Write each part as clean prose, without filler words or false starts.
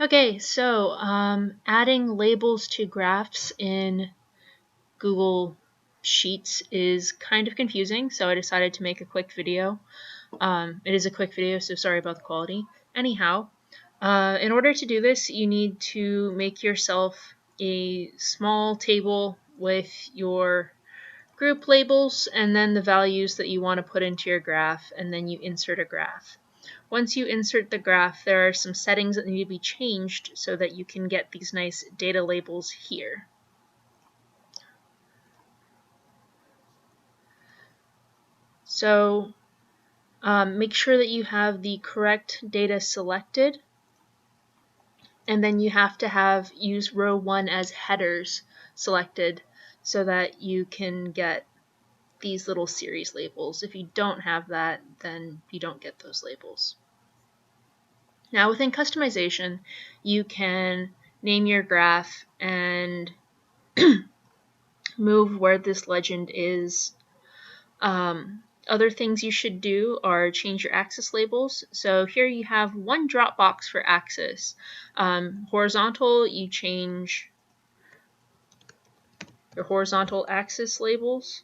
Okay, so adding labels to graphs in Google Sheets is kind of confusing, so I decided to make a quick video. It is a quick video, so sorry about the quality. Anyhow, in order to do this, you need to make yourself a small table with your group labels and then the values that you want to put into your graph, and then you insert a graph. Once you insert the graph, there are some settings that need to be changed so that you can get these nice data labels here. So make sure that you have the correct data selected, and then you have to use row 1 as headers selected so that you can get these little series labels. If you don't have that, then you don't get those labels. Now within customization, you can name your graph and move where this legend is. Other things you should do are change your axis labels. So here you have one drop box for axis. Horizontal, you change your horizontal axis labels,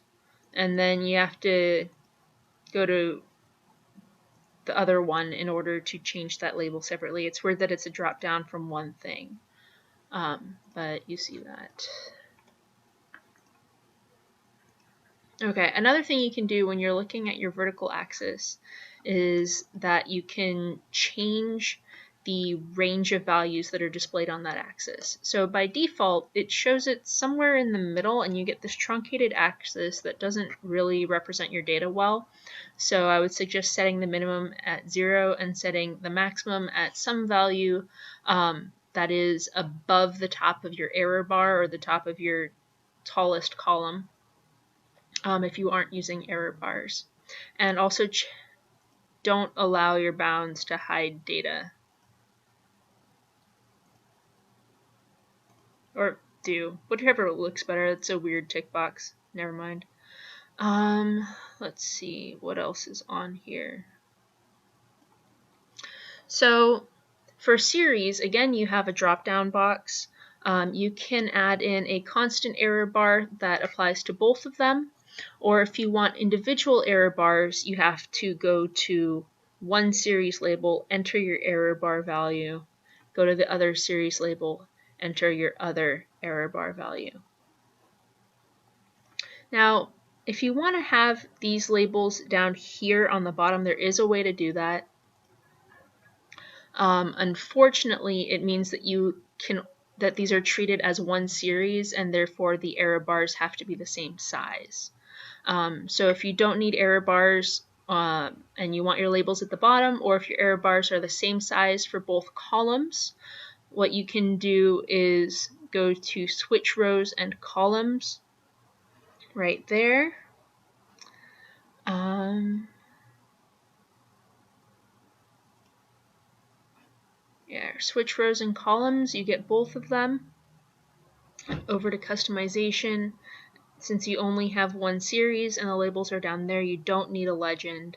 and then you have to go to the other one in order to change that label separately. It's weird that it's a drop down from one thing, but you see that. Okay, another thing you can do when you're looking at your vertical axis is that you can change the range of values that are displayed on that axis. So by default, it shows it somewhere in the middle, and you get this truncated axis that doesn't really represent your data well. So I would suggest setting the minimum at 0 and setting the maximum at some value that is above the top of your error bar or the top of your tallest column. If you aren't using error bars. And also don't allow your bounds to hide data. Or do. Whatever looks better. It's a weird tick box. Never mind. Let's see what else is on here. So for series, again, you have a drop-down box. You can add in a constant error bar that applies to both of them. Or if you want individual error bars, you have to go to one series label, enter your error bar value, go to the other series label, enter your other error bar value. Now, if you want to have these labels down here on the bottom, there is a way to do that. Unfortunately, it means that these are treated as one series, and therefore the error bars have to be the same size. So if you don't need error bars and you want your labels at the bottom, or if your error bars are the same size for both columns, what you can do is go to switch rows and columns right there. Switch rows and columns, you get both of them. Over to customization. Since you only have one series and the labels are down there, you don't need a legend.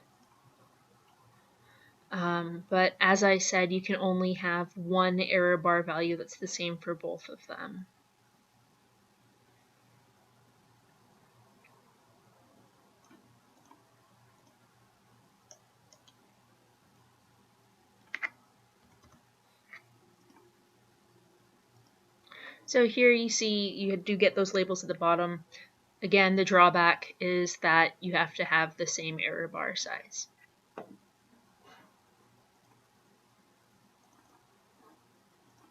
But as I said, you can only have one error bar value that's the same for both of them. So here you see you do get those labels at the bottom. Again, the drawback is that you have to have the same error bar size.